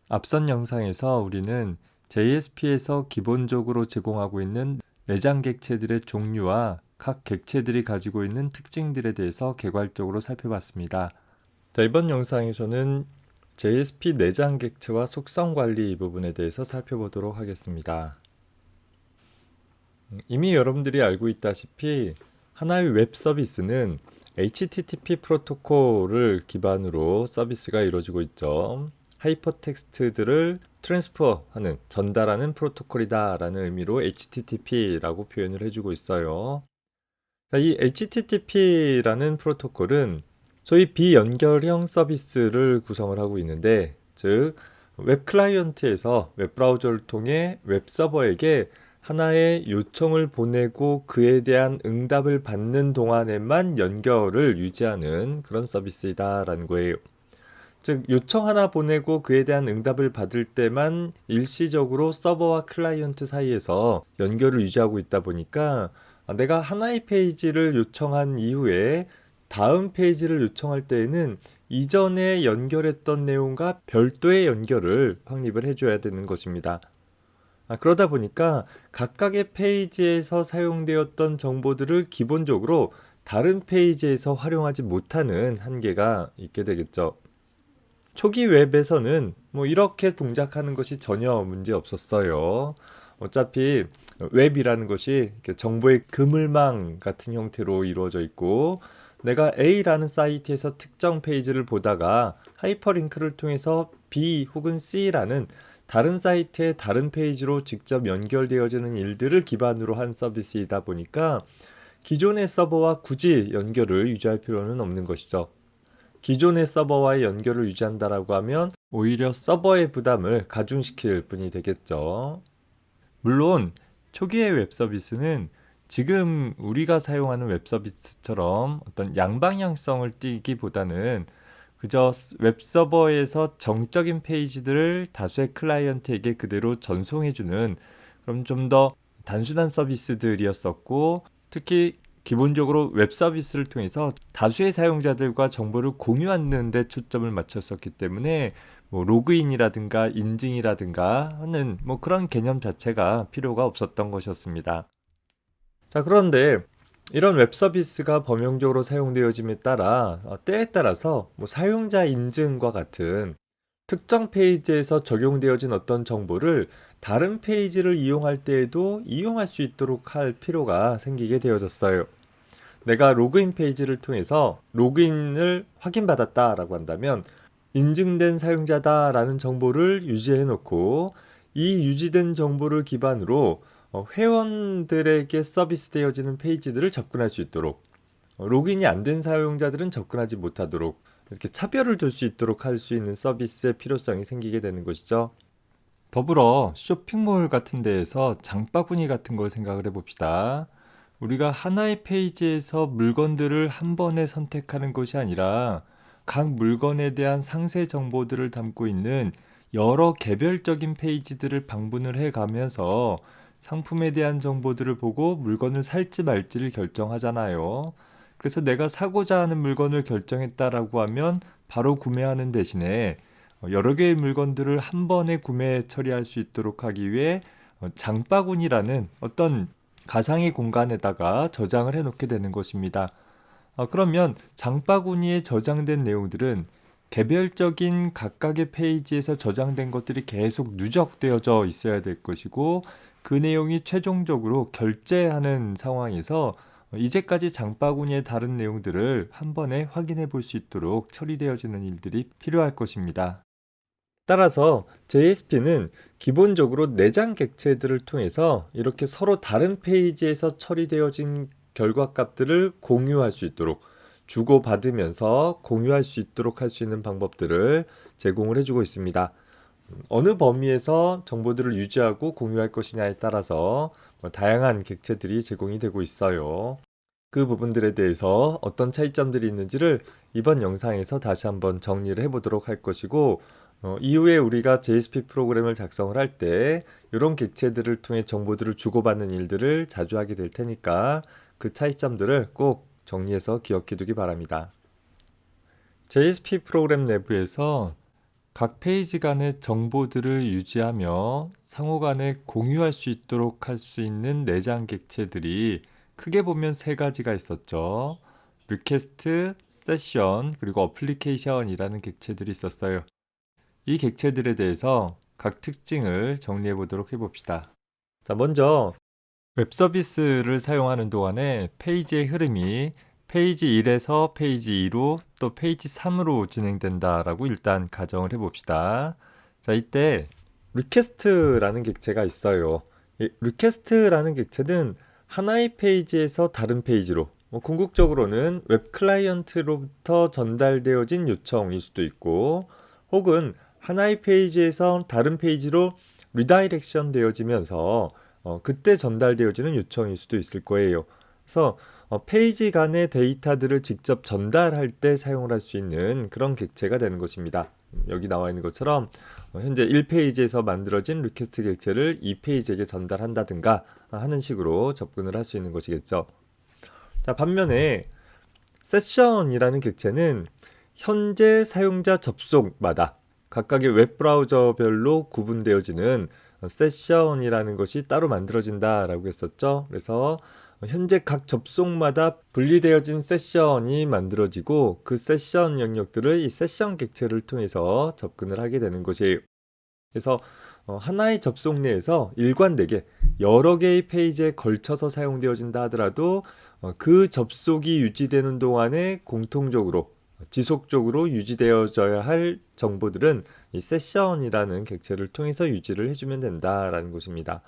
앞선 영상에서 우리는 JSP에서 기본적으로 제공하고 있는 내장 객체들의 종류와 각 객체들이 가지고 있는 특징들에 대해서 개괄적으로 살펴봤습니다. 자, 이번 영상에서는 JSP 내장 객체와 속성 관리 이 부분에 대해서 살펴보도록 하겠습니다. 이미 여러분들이 알고 있다시피 하나의 웹 서비스는 HTTP 프로토콜을 기반으로 서비스가 이루어지고 있죠. 하이퍼텍스트들을 트랜스퍼하는, 전달하는 프로토콜이다 라는 의미로 HTTP라고 표현을 해주고 있어요. 자, 이 HTTP라는 프로토콜은 소위 비연결형 서비스를 구성을 하고 있는데, 즉 웹 클라이언트에서 웹 브라우저를 통해 웹 서버에게 하나의 요청을 보내고 그에 대한 응답을 받는 동안에만 연결을 유지하는 그런 서비스이다라는 거예요. 즉 요청 하나 보내고 그에 대한 응답을 받을 때만 일시적으로 서버와 클라이언트 사이에서 연결을 유지하고 있다 보니까 내가 하나의 페이지를 요청한 이후에 다음 페이지를 요청할 때에는 이전에 연결했던 내용과 별도의 연결을 확립을 해줘야 되는 것입니다. 그러다 보니까 각각의 페이지에서 사용되었던 정보들을 기본적으로 다른 페이지에서 활용하지 못하는 한계가 있게 되겠죠. 초기 웹에서는 뭐 이렇게 동작하는 것이 전혀 문제 없었어요. 어차피 웹이라는 것이 정보의 그물망 같은 형태로 이루어져 있고, 내가 A라는 사이트에서 특정 페이지를 보다가 하이퍼링크를 통해서 B 혹은 C라는 다른 사이트의 다른 페이지로 직접 연결되어지는 일들을 기반으로 한 서비스이다 보니까 기존의 서버와 굳이 연결을 유지할 필요는 없는 것이죠. 기존의 서버와의 연결을 유지한다라고 하면 오히려 서버의 부담을 가중시킬 뿐이 되겠죠. 물론 초기의 웹 서비스는 지금 우리가 사용하는 웹 서비스처럼 어떤 양방향성을 띠기보다는 그저 웹 서버에서 정적인 페이지들을 다수의 클라이언트에게 그대로 전송해주는, 그럼 좀 더 단순한 서비스들이었었고, 특히 기본적으로 웹 서비스를 통해서 다수의 사용자들과 정보를 공유하는 데 초점을 맞췄었기 때문에 뭐 로그인이라든가 인증이라든가 하는 뭐 그런 개념 자체가 필요가 없었던 것이었습니다. 자, 그런데 이런 웹 서비스가 범용적으로 사용되어짐에 따라 때에 따라서 뭐 사용자 인증과 같은 특정 페이지에서 적용되어진 어떤 정보를 다른 페이지를 이용할 때에도 이용할 수 있도록 할 필요가 생기게 되어졌어요. 내가 로그인 페이지를 통해서 로그인을 확인받았다라고 한다면 인증된 사용자다라는 정보를 유지해 놓고, 이 유지된 정보를 기반으로 회원들에게 서비스되어지는 페이지들을 접근할 수 있도록, 로그인이 안 된 사용자들은 접근하지 못하도록 이렇게 차별을 둘 수 있도록 할 수 있는 서비스의 필요성이 생기게 되는 것이죠. 더불어 쇼핑몰 같은 데에서 장바구니 같은 걸 생각을 해봅시다. 우리가 하나의 페이지에서 물건들을 한 번에 선택하는 것이 아니라 각 물건에 대한 상세 정보들을 담고 있는 여러 개별적인 페이지들을 방문을 해 가면서 상품에 대한 정보들을 보고 물건을 살지 말지를 결정하잖아요. 그래서 내가 사고자 하는 물건을 결정했다라고 하면 바로 구매하는 대신에 여러 개의 물건들을 한 번에 구매 처리할 수 있도록 하기 위해 장바구니라는 어떤 가상의 공간에다가 저장을 해 놓게 되는 것입니다. 그러면 장바구니에 저장된 내용들은 개별적인 각각의 페이지에서 저장된 것들이 계속 누적되어져 있어야 될 것이고, 그 내용이 최종적으로 결제하는 상황에서 이제까지 장바구니의 다른 내용들을 한 번에 확인해 볼 수 있도록 처리되어지는 일들이 필요할 것입니다. 따라서 JSP는 기본적으로 내장 객체들을 통해서 이렇게 서로 다른 페이지에서 처리되어진 결과값들을 공유할 수 있도록, 주고받으면서 공유할 수 있도록 할 수 있는 방법들을 제공을 해주고 있습니다. 어느 범위에서 정보들을 유지하고 공유할 것이냐에 따라서 다양한 객체들이 제공이 되고 있어요. 그 부분들에 대해서 어떤 차이점들이 있는지를 이번 영상에서 다시 한번 정리를 해보도록 할 것이고, 이후에 우리가 JSP 프로그램을 작성을 할 때 이런 객체들을 통해 정보들을 주고받는 일들을 자주 하게 될 테니까 그 차이점들을 꼭 정리해서 기억해 두기 바랍니다. JSP 프로그램 내부에서 각 페이지 간의 정보들을 유지하며 상호 간에 공유할 수 있도록 할 수 있는 내장 객체들이 크게 보면 세 가지가 있었죠. 리퀘스트, 세션, 그리고 어플리케이션이라는 객체들이 있었어요. 이 객체들에 대해서 각 특징을 정리해 보도록 해봅시다. 자, 먼저 웹 서비스를 사용하는 동안에 페이지의 흐름이 페이지 1에서 페이지 2로 또 페이지 3으로 진행된다라고 일단 가정을 해봅시다. 자, 이때 리퀘스트라는 객체가 있어요. 이 리퀘스트라는 객체는 하나의 페이지에서 다른 페이지로, 궁극적으로는 웹 클라이언트로부터 전달되어진 요청일 수도 있고, 혹은 하나의 페이지에서 다른 페이지로 리다이렉션 되어지면서 그때 전달되어지는 요청일 수도 있을 거예요. 그래서 페이지 간의 데이터들을 직접 전달할 때 사용을 할 수 있는 그런 객체가 되는 것입니다. 여기 나와 있는 것처럼 현재 1페이지에서 만들어진 리퀘스트 객체를 2페이지에게 전달한다든가 하는 식으로 접근을 할 수 있는 것이겠죠. 자, 반면에 세션이라는 객체는 현재 사용자 접속마다 각각의 웹브라우저별로 구분되어지는 세션이라는 것이 따로 만들어진다라고 했었죠. 그래서 현재 각 접속마다 분리되어진 세션이 만들어지고 그 세션 영역들을 이 세션 객체를 통해서 접근을 하게 되는 것이에요. 그래서 하나의 접속 내에서 일관되게 여러 개의 페이지에 걸쳐서 사용되어진다 하더라도 그 접속이 유지되는 동안에 공통적으로 지속적으로 유지되어져야 할 정보들은 이 세션이라는 객체를 통해서 유지를 해주면 된다라는 것입니다.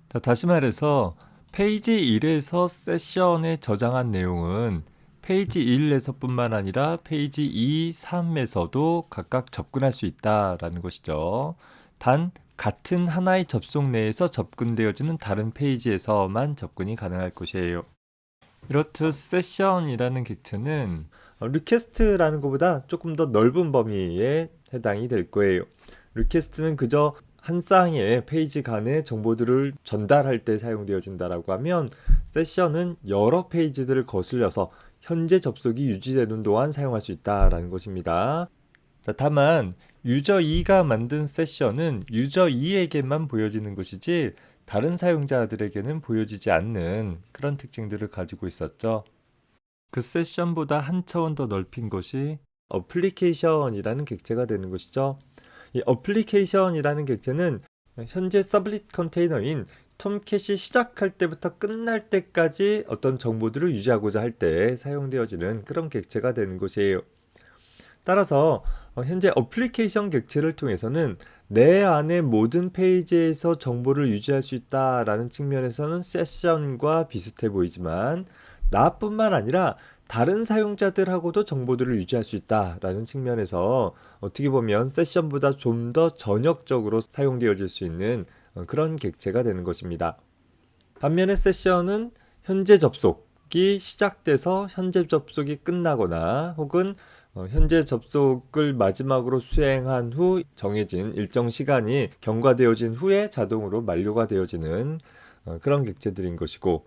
자, 다시 말해서 페이지 1에서 세션에 저장한 내용은 페이지 1에서 뿐만 아니라 페이지 2, 3에서도 각각 접근할 수 있다라는 것이죠. 단 같은 하나의 접속 내에서 접근되어지는 다른 페이지에서만 접근이 가능할 것이에요. 이렇듯 세션이라는 객체는 리퀘스트라는 것보다 조금 더 넓은 범위에 해당이 될 거예요. 리퀘스트는 그저 한 쌍의 페이지 간의 정보들을 전달할 때 사용되어진다라고 하면, 세션은 여러 페이지들을 거슬려서 현재 접속이 유지되는 동안 사용할 수 있다라는 것입니다. 자, 다만 유저 2가 만든 세션은 유저 2에게만 보여지는 것이지 다른 사용자들에게는 보여지지 않는 그런 특징들을 가지고 있었죠. 그 세션보다 한 차원 더 넓힌 것이 어플리케이션이라는 객체가 되는 것이죠. 이 어플리케이션이라는 객체는 현재 서블릿 컨테이너인 톰캣이 시작할 때부터 끝날 때까지 어떤 정보들을 유지하고자 할 때 사용되어지는 그런 객체가 되는 것이에요. 따라서 현재 어플리케이션 객체를 통해서는 내 안의 모든 페이지에서 정보를 유지할 수 있다라는 측면에서는 세션과 비슷해 보이지만, 나뿐만 아니라 다른 사용자들하고도 정보들을 유지할 수 있다라는 측면에서 어떻게 보면 세션보다 좀 더 전역적으로 사용되어질 수 있는 그런 객체가 되는 것입니다. 반면에 세션은 현재 접속이 시작돼서 현재 접속이 끝나거나 혹은 현재 접속을 마지막으로 수행한 후 정해진 일정 시간이 경과되어진 후에 자동으로 만료가 되어지는 그런 객체들인 것이고,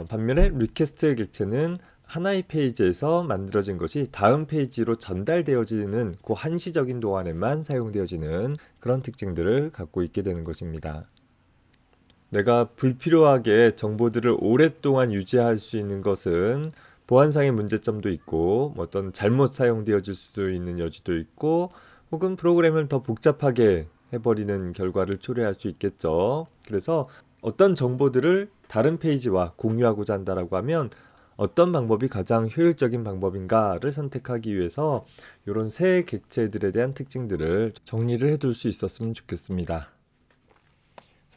반면에 리퀘스트 객체는 하나의 페이지에서 만들어진 것이 다음 페이지로 전달되어지는 그 한시적인 동안에만 사용되어지는 그런 특징들을 갖고 있게 되는 것입니다. 내가 불필요하게 정보들을 오랫동안 유지할 수 있는 것은 보안상의 문제점도 있고, 어떤 잘못 사용되어질 수도 있는 여지도 있고, 혹은 프로그램을 더 복잡하게 해버리는 결과를 초래할 수 있겠죠. 그래서 어떤 정보들을 다른 페이지와 공유하고자 한다라고 하면 어떤 방법이 가장 효율적인 방법인가를 선택하기 위해서 이런 세 객체들에 대한 특징들을 정리를 해둘 수 있었으면 좋겠습니다.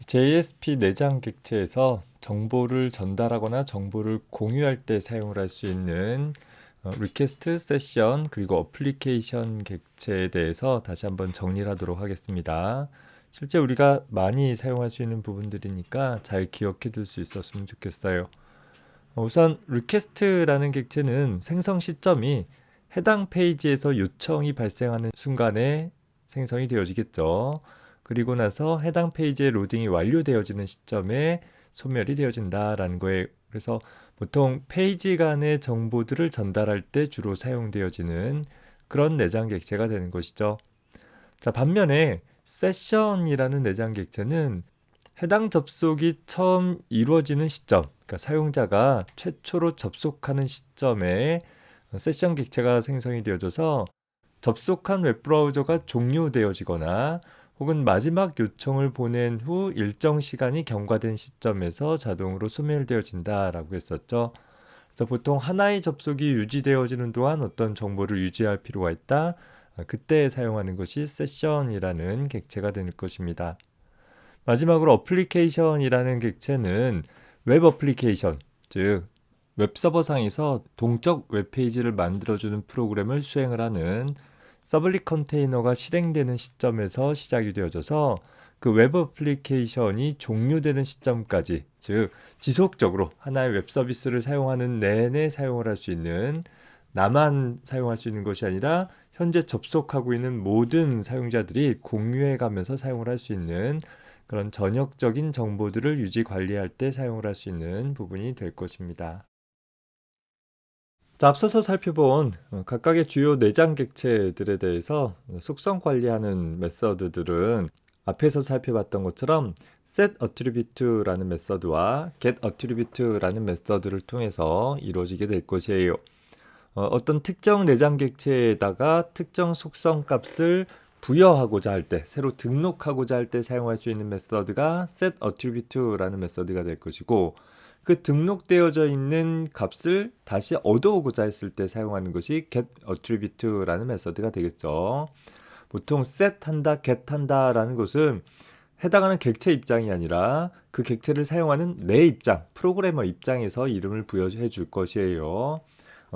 JSP 내장 객체에서 정보를 전달하거나 정보를 공유할 때 사용을 할 수 있는 리퀘스트, 세션, 그리고 어플리케이션 객체에 대해서 다시 한번 정리를 하도록 하겠습니다. 실제 우리가 많이 사용할 수 있는 부분들이니까 잘 기억해 둘 수 있었으면 좋겠어요. 우선 리퀘스트라는 객체는 생성 시점이 해당 페이지에서 요청이 발생하는 순간에 생성이 되어지겠죠. 그리고 나서 해당 페이지의 로딩이 완료되어지는 시점에 소멸이 되어진다라는 거예요. 그래서 보통 페이지 간의 정보들을 전달할 때 주로 사용되어지는 그런 내장 객체가 되는 것이죠. 자, 반면에 세션이라는 내장 객체는 해당 접속이 처음 이루어지는 시점, 그러니까 사용자가 최초로 접속하는 시점에 세션 객체가 생성이 되어져서 접속한 웹브라우저가 종료되어지거나 혹은 마지막 요청을 보낸 후 일정 시간이 경과된 시점에서 자동으로 소멸되어진다라고 했었죠. 그래서 보통 하나의 접속이 유지되어지는 동안 어떤 정보를 유지할 필요가 있다. 그때 사용하는 것이 세션이라는 객체가 될 것입니다. 마지막으로 어플리케이션이라는 객체는 웹 어플리케이션, 즉 웹서버상에서 동적 웹페이지를 만들어주는 프로그램을 수행을 하는 서블릿 컨테이너가 실행되는 시점에서 시작이 되어져서 그 웹 어플리케이션이 종료되는 시점까지, 즉 지속적으로 하나의 웹 서비스를 사용하는 내내 사용을 할 수 있는, 나만 사용할 수 있는 것이 아니라 현재 접속하고 있는 모든 사용자들이 공유해 가면서 사용을 할 수 있는 그런 전역적인 정보들을 유지 관리할 때 사용을 할 수 있는 부분이 될 것입니다. 자, 앞서서 살펴본 각각의 주요 내장 객체들에 대해서 속성 관리하는 메서드들은 앞에서 살펴봤던 것처럼 set attribute라는 메서드와 get attribute라는 메서드를 통해서 이루어지게 될 것이에요. 어떤 특정 내장 객체에다가 특정 속성 값을 부여하고자 할 때, 새로 등록하고자 할 때 사용할 수 있는 메서드가 set attribute라는 메서드가 될 것이고, 그 등록되어져 있는 값을 다시 얻어오고자 했을 때 사용하는 것이 get attribute라는 메서드가 되겠죠. 보통 set 한다, get 한다라는 것은 해당하는 객체 입장이 아니라 그 객체를 사용하는 내 입장, 프로그래머 입장에서 이름을 부여해 줄 것이에요.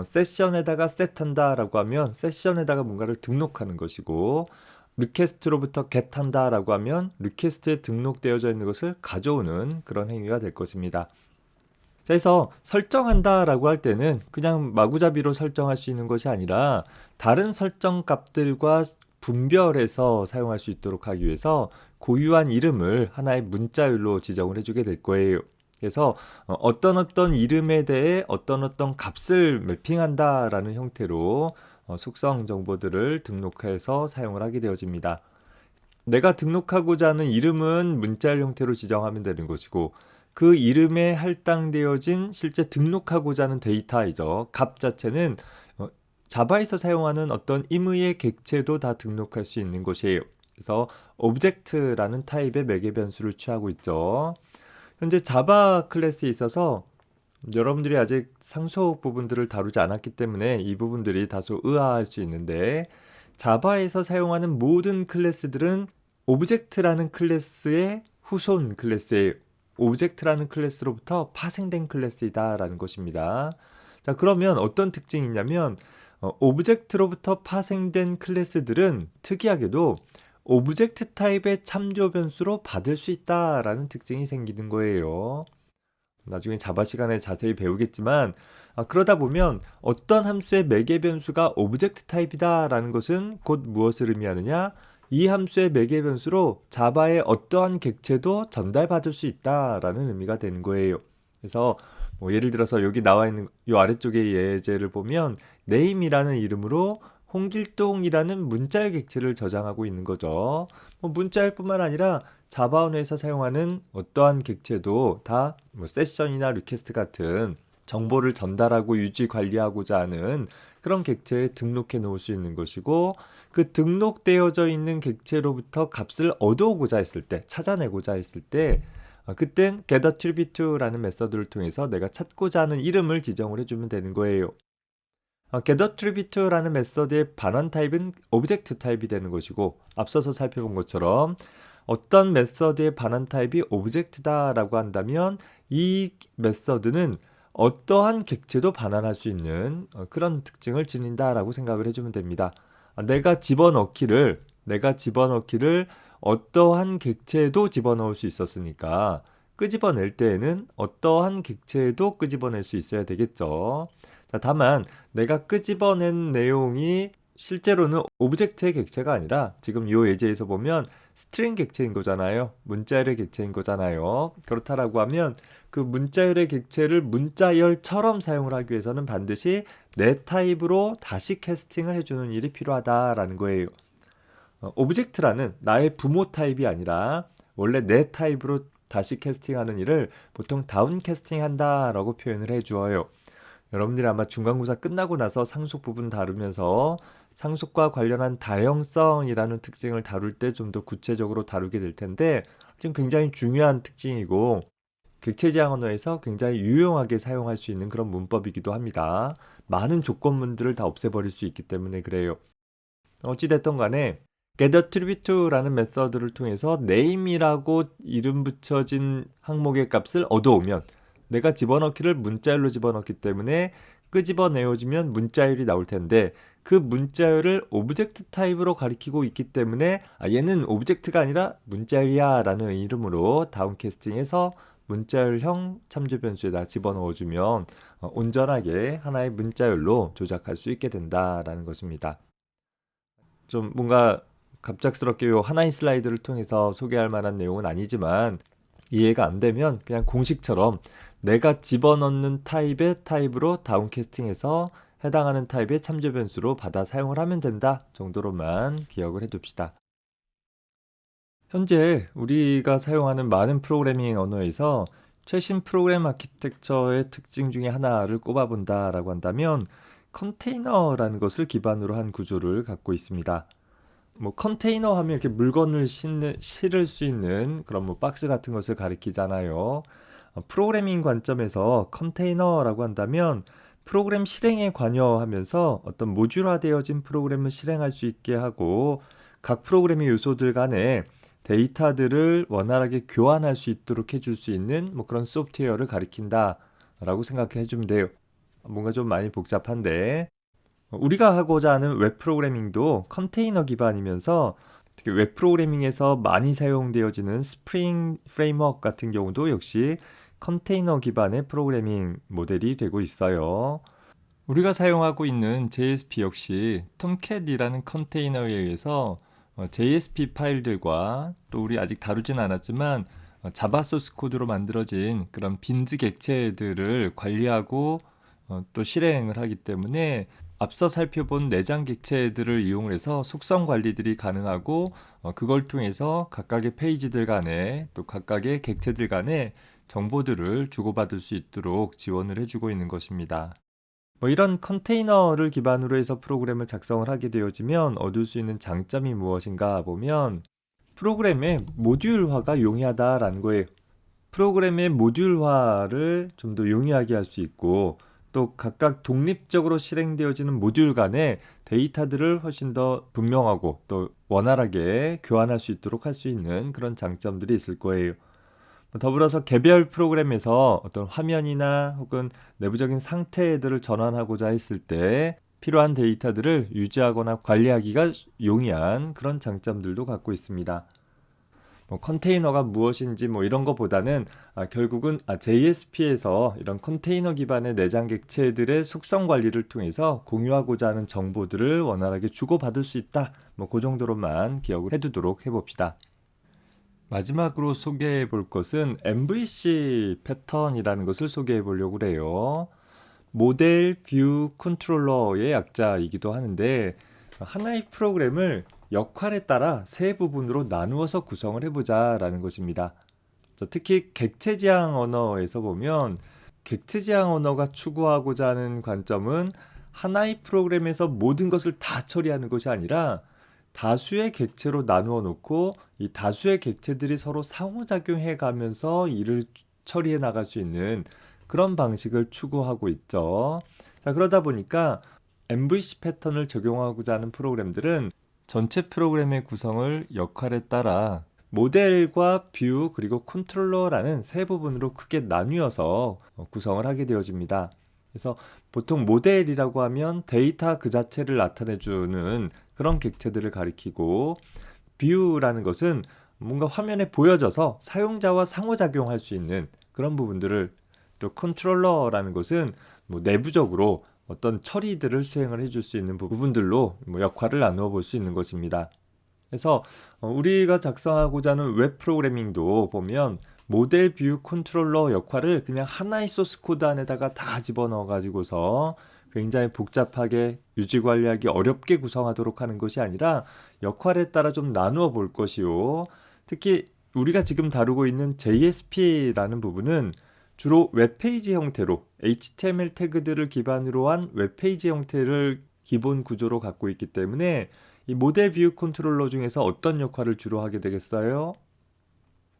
세션에다가 set한다라고 하면 세션에다가 뭔가를 등록하는 것이고, 리퀘스트로부터 get한다라고 하면 리퀘스트에 등록되어져 있는 것을 가져오는 그런 행위가 될 것입니다. 그래서 설정한다라고 할 때는 그냥 마구잡이로 설정할 수 있는 것이 아니라 다른 설정 값들과 분별해서 사용할 수 있도록 하기 위해서 고유한 이름을 하나의 문자열로 지정을 해주게 될 거예요. 그래서 어떤 이름에 대해 어떤 값을 매핑한다라는 형태로 속성 정보들을 등록해서 사용을 하게 되어집니다. 내가 등록하고자 하는 이름은 문자열 형태로 지정하면 되는 것이고, 그 이름에 할당되어진 실제 등록하고자 하는 데이터이죠. 값 자체는 자바에서 사용하는 어떤 임의의 객체도 다 등록할 수 있는 것이에요. 그래서 오브젝트라는 타입의 매개 변수를 취하고 있죠. 현재 자바 클래스에 있어서 여러분들이 아직 상속 부분들을 다루지 않았기 때문에 이 부분들이 다소 의아할 수 있는데, 자바에서 사용하는 모든 클래스들은 오브젝트라는 클래스의 후손 클래스예요. 오브젝트라는 클래스로부터 파생된 클래스이다라는 것입니다. 자, 그러면 어떤 특징이 있냐면 오브젝트로부터 파생된 클래스들은 특이하게도 오브젝트 타입의 참조 변수로 받을 수 있다라는 특징이 생기는 거예요. 나중에 자바 시간에 자세히 배우겠지만, 그러다 보면 어떤 함수의 매개 변수가 오브젝트 타입이다라는 것은 곧 무엇을 의미하느냐? 이 함수의 매개 변수로 자바의 어떠한 객체도 전달받을 수 있다라는 의미가 되는 거예요. 그래서 예를 들어서 여기 나와 있는 이 아래쪽의 예제를 보면 name이라는 이름으로 홍길동이라는 문자의 객체를 저장하고 있는 거죠. 문자일 뿐만 아니라 자바 언어에서 사용하는 어떠한 객체도 다 세션이나 리퀘스트 같은 정보를 전달하고 유지 관리하고자 하는 그런 객체에 등록해 놓을 수 있는 것이고, 그 등록되어져 있는 객체로부터 값을 얻어오고자 했을 때, 찾아내고자 했을 때, 그땐 get attribute라는 메서드를 통해서 내가 찾고자 하는 이름을 지정을 해주면 되는 거예요. get attribute라는 메서드의 반환 타입은 오브젝트 타입이 되는 것이고, 앞서서 살펴본 것처럼 어떤 메서드의 반환 타입이 오브젝트다라고 한다면 이 메서드는 어떠한 객체도 반환할 수 있는 그런 특징을 지닌다라고 생각을 해주면 됩니다. 내가 집어넣기를 어떠한 객체도 집어넣을 수 있었으니까 끄집어낼 때에는 어떠한 객체도 끄집어낼 수 있어야 되겠죠. 자, 다만 내가 끄집어낸 내용이 실제로는 오브젝트의 객체가 아니라 지금 이 예제에서 보면 스트링 객체인 거잖아요. 문자열의 객체인 거잖아요. 그렇다라고 하면 그 문자열의 객체를 문자열처럼 사용을 하기 위해서는 반드시 내 타입으로 다시 캐스팅을 해주는 일이 필요하다라는 거예요. 오브젝트라는 나의 부모 타입이 아니라 원래 내 타입으로 다시 캐스팅하는 일을 보통 다운 캐스팅한다라고 표현을 해주어요. 여러분들이 아마 중간고사 끝나고 나서 상속 부분 다루면서 상속과 관련한 다형성이라는 특징을 다룰 때 좀 더 구체적으로 다루게 될 텐데 지금 굉장히 중요한 특징이고 객체지향 언어에서 굉장히 유용하게 사용할 수 있는 그런 문법이기도 합니다. 많은 조건문들을 다 없애버릴 수 있기 때문에 그래요. 어찌됐든 간에 getAttribute라는 메서드를 통해서 name이라고 이름 붙여진 항목의 값을 얻어오면 내가 집어넣기를 문자열로 집어넣기 때문에 끄집어내어주면 문자열이 나올 텐데 그 문자열을 오브젝트 타입으로 가리키고 있기 때문에 얘는 오브젝트가 아니라 문자열이야 라는 이름으로 다운캐스팅해서 문자열형 참조 변수에다 집어넣어주면 온전하게 하나의 문자열로 조작할 수 있게 된다라는 것입니다. 좀 뭔가 갑작스럽게 요 하나의 슬라이드를 통해서 소개할 만한 내용은 아니지만 이해가 안 되면 그냥 공식처럼 내가 집어넣는 타입의 타입으로 다운캐스팅해서 해당하는 타입의 참조 변수로 받아 사용을 하면 된다 정도로만 기억을 해둡시다. 현재 우리가 사용하는 많은 프로그래밍 언어에서 최신 프로그램 아키텍처의 특징 중에 하나를 꼽아본다라고 한다면 컨테이너라는 것을 기반으로 한 구조를 갖고 있습니다. 컨테이너 하면 이렇게 물건을 실을 수 있는 그런 박스 같은 것을 가리키잖아요. 프로그래밍 관점에서 컨테이너라고 한다면 프로그램 실행에 관여하면서 어떤 모듈화되어진 프로그램을 실행할 수 있게 하고 각 프로그램의 요소들 간에 데이터들을 원활하게 교환할 수 있도록 해줄 수 있는 그런 소프트웨어를 가리킨다 라고 생각해 주면 돼요. 뭔가 좀 많이 복잡한데 우리가 하고자 하는 웹 프로그래밍도 컨테이너 기반이면서 특히 웹 프로그래밍에서 많이 사용되어지는 스프링 프레임워크 같은 경우도 역시 컨테이너 기반의 프로그래밍 모델이 되고 있어요. 우리가 사용하고 있는 JSP 역시 톰캣이라는 컨테이너에 의해서 JSP 파일들과 또 우리 아직 다루진 않았지만 자바 소스 코드로 만들어진 그런 빈즈 객체들을 관리하고 또 실행을 하기 때문에 앞서 살펴본 내장 객체들을 이용해서 속성 관리들이 가능하고 그걸 통해서 각각의 페이지들 간에 또 각각의 객체들 간에 정보들을 주고받을 수 있도록 지원을 해주고 있는 것입니다. 이런 컨테이너를 기반으로 해서 프로그램을 작성을 하게 되어지면 얻을 수 있는 장점이 무엇인가 보면 프로그램의 모듈화가 용이하다라는 거예요. 프로그램의 모듈화를 좀 더 용이하게 할 수 있고 또 각각 독립적으로 실행되어지는 모듈 간의 데이터들을 훨씬 더 분명하고 또 원활하게 교환할 수 있도록 할 수 있는 그런 장점들이 있을 거예요. 더불어서 개별 프로그램에서 어떤 화면이나 혹은 내부적인 상태들을 전환하고자 했을 때 필요한 데이터들을 유지하거나 관리하기가 용이한 그런 장점들도 갖고 있습니다. 컨테이너가 무엇인지 이런 것보다는 결국은 JSP에서 이런 컨테이너 기반의 내장 객체들의 속성 관리를 통해서 공유하고자 하는 정보들을 원활하게 주고받을 수 있다. 그 정도로만 기억을 해두도록 해봅시다. 마지막으로 소개해 볼 것은 MVC 패턴이라는 것을 소개해 보려고 해요. 모델 뷰 컨트롤러의 약자이기도 하는데 하나의 프로그램을 역할에 따라 세 부분으로 나누어서 구성을 해보자 라는 것입니다. 특히 객체지향 언어에서 보면 객체지향 언어가 추구하고자 하는 관점은 하나의 프로그램에서 모든 것을 다 처리하는 것이 아니라 다수의 객체로 나누어 놓고 이 다수의 객체들이 서로 상호작용해 가면서 일을 처리해 나갈 수 있는 그런 방식을 추구하고 있죠. 그러다 보니까 MVC 패턴을 적용하고자 하는 프로그램들은 전체 프로그램의 구성을 역할에 따라 모델과 뷰 그리고 컨트롤러라는 세 부분으로 크게 나뉘어서 구성을 하게 되어집니다. 그래서 보통 모델이라고 하면 데이터 그 자체를 나타내주는 그런 객체들을 가리키고 뷰라는 것은 뭔가 화면에 보여져서 사용자와 상호작용할 수 있는 그런 부분들을 또 컨트롤러라는 것은 내부적으로 어떤 처리들을 수행을 해줄 수 있는 부분들로 역할을 나누어 볼 수 있는 것입니다. 그래서 우리가 작성하고자 하는 웹 프로그래밍도 보면 모델 뷰 컨트롤러 역할을 그냥 하나의 소스 코드 안에다가 다 집어넣어 가지고서 굉장히 복잡하게 유지 관리하기 어렵게 구성하도록 하는 것이 아니라 역할에 따라 좀 나누어 볼 것이요. 특히 우리가 지금 다루고 있는 JSP라는 부분은 주로 웹페이지 형태로 HTML 태그들을 기반으로 한 웹페이지 형태를 기본 구조로 갖고 있기 때문에 이 모델 뷰 컨트롤러 중에서 어떤 역할을 주로 하게 되겠어요?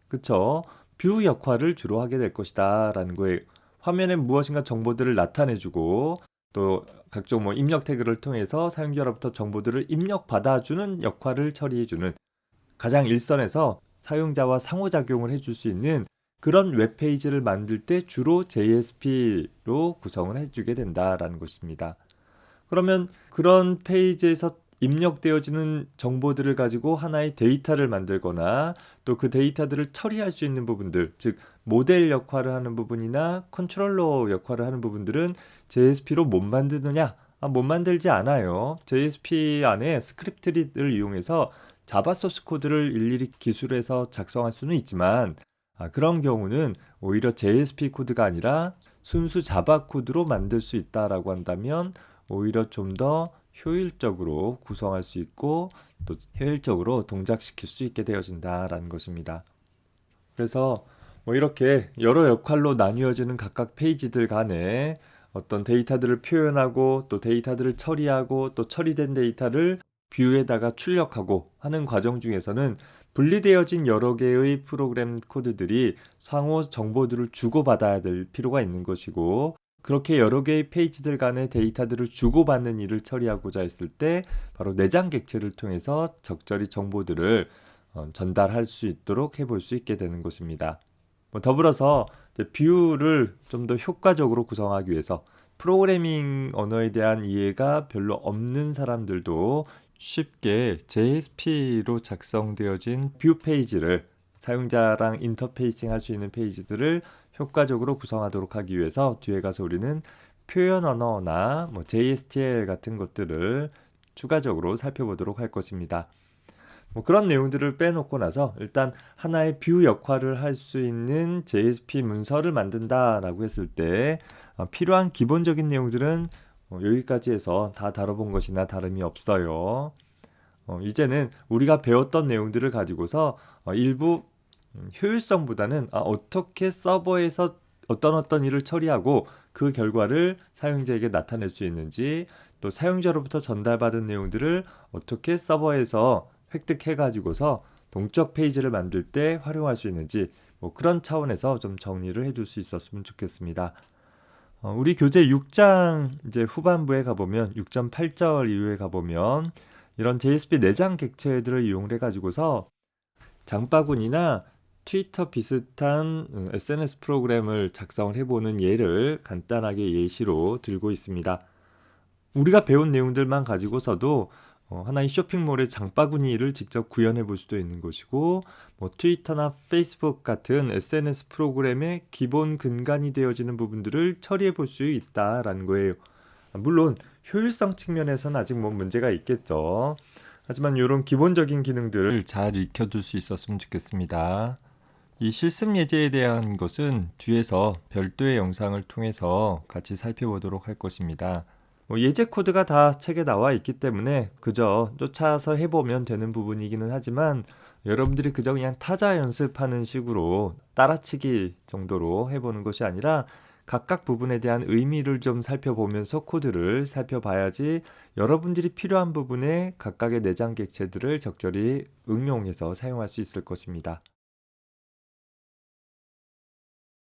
그쵸? 뷰 역할을 주로 하게 될 것이다 라는 거예요. 화면에 무엇인가 정보들을 나타내주고 또 각종 뭐 입력 태그를 통해서 사용자로부터 정보들을 입력받아주는 역할을 처리해주는 가장 일선에서 사용자와 상호작용을 해줄 수 있는 그런 웹페이지를 만들 때 주로 JSP로 구성을 해주게 된다라는 것입니다. 그러면 그런 페이지에서 입력되어지는 정보들을 가지고 하나의 데이터를 만들거나 또 그 데이터들을 처리할 수 있는 부분들, 즉 모델 역할을 하는 부분이나 컨트롤러 역할을 하는 부분들은 JSP로 못 만드느냐? 못 만들지 않아요. JSP 안에 스크립트를 이용해서 자바 소스 코드를 일일이 기술해서 작성할 수는 있지만 그런 경우는 오히려 JSP 코드가 아니라 순수 자바 코드로 만들 수 있다라고 한다면 오히려 좀 더 효율적으로 구성할 수 있고 또 효율적으로 동작시킬 수 있게 되어진다라는 것입니다. 그래서 뭐 이렇게 여러 역할로 나뉘어지는 각각 페이지들 간에 어떤 데이터들을 표현하고 또 데이터들을 처리하고 또 처리된 데이터를 뷰에다가 출력하고 하는 과정 중에서는 분리되어진 여러 개의 프로그램 코드들이 상호 정보들을 주고받아야 될 필요가 있는 것이고 그렇게 여러 개의 페이지들 간의 데이터들을 주고받는 일을 처리하고자 했을 때 바로 내장 객체를 통해서 적절히 정보들을 전달할 수 있도록 해볼 수 있게 되는 것입니다. 더불어서 뷰를 좀 더 효과적으로 구성하기 위해서 프로그래밍 언어에 대한 이해가 별로 없는 사람들도 쉽게 JSP로 작성되어진 뷰 페이지를 사용자랑 인터페이싱 할 수 있는 페이지들을 효과적으로 구성하도록 하기 위해서 뒤에 가서 우리는 표현 언어나 JSTL 같은 것들을 추가적으로 살펴보도록 할 것입니다. 그런 내용들을 빼놓고 나서 일단 하나의 뷰 역할을 할 수 있는 JSP 문서를 만든다라고 했을 때 필요한 기본적인 내용들은 여기까지 해서 다 다뤄본 것이나 다름이 없어요. 이제는 우리가 배웠던 내용들을 가지고서 일부 효율성보다는 어떻게 서버에서 어떤 일을 처리하고 그 결과를 사용자에게 나타낼 수 있는지 또 사용자로부터 전달받은 내용들을 어떻게 서버에서 획득해 가지고서 동적 페이지를 만들 때 활용할 수 있는지 그런 차원에서 좀 정리를 해줄 수 있었으면 좋겠습니다. 우리 교재 6장 이제 후반부에 가보면 6.8절 이후에 가보면 이런 JSP 내장 객체들을 이용해 가지고서 장바구니나 트위터 비슷한 SNS 프로그램을 작성을 해보는 예를 간단하게 예시로 들고 있습니다. 우리가 배운 내용들만 가지고서도 하나의 쇼핑몰의 장바구니를 직접 구현해 볼 수도 있는 것이고 트위터나 페이스북 같은 SNS 프로그램의 기본 근간이 되어지는 부분들을 처리해 볼 수 있다라는 거예요. 물론 효율성 측면에서는 아직 문제가 있겠죠. 하지만 이런 기본적인 기능들을 잘 익혀둘 수 있었으면 좋겠습니다. 이 실습 예제에 대한 것은 뒤에서 별도의 영상을 통해서 같이 살펴보도록 할 것입니다. 예제 코드가 다 책에 나와 있기 때문에 그저 쫓아서 해보면 되는 부분이기는 하지만 여러분들이 그저 그냥 타자 연습하는 식으로 따라치기 정도로 해보는 것이 아니라 각각 부분에 대한 의미를 좀 살펴보면서 코드를 살펴봐야지 여러분들이 필요한 부분에 각각의 내장 객체들을 적절히 응용해서 사용할 수 있을 것입니다.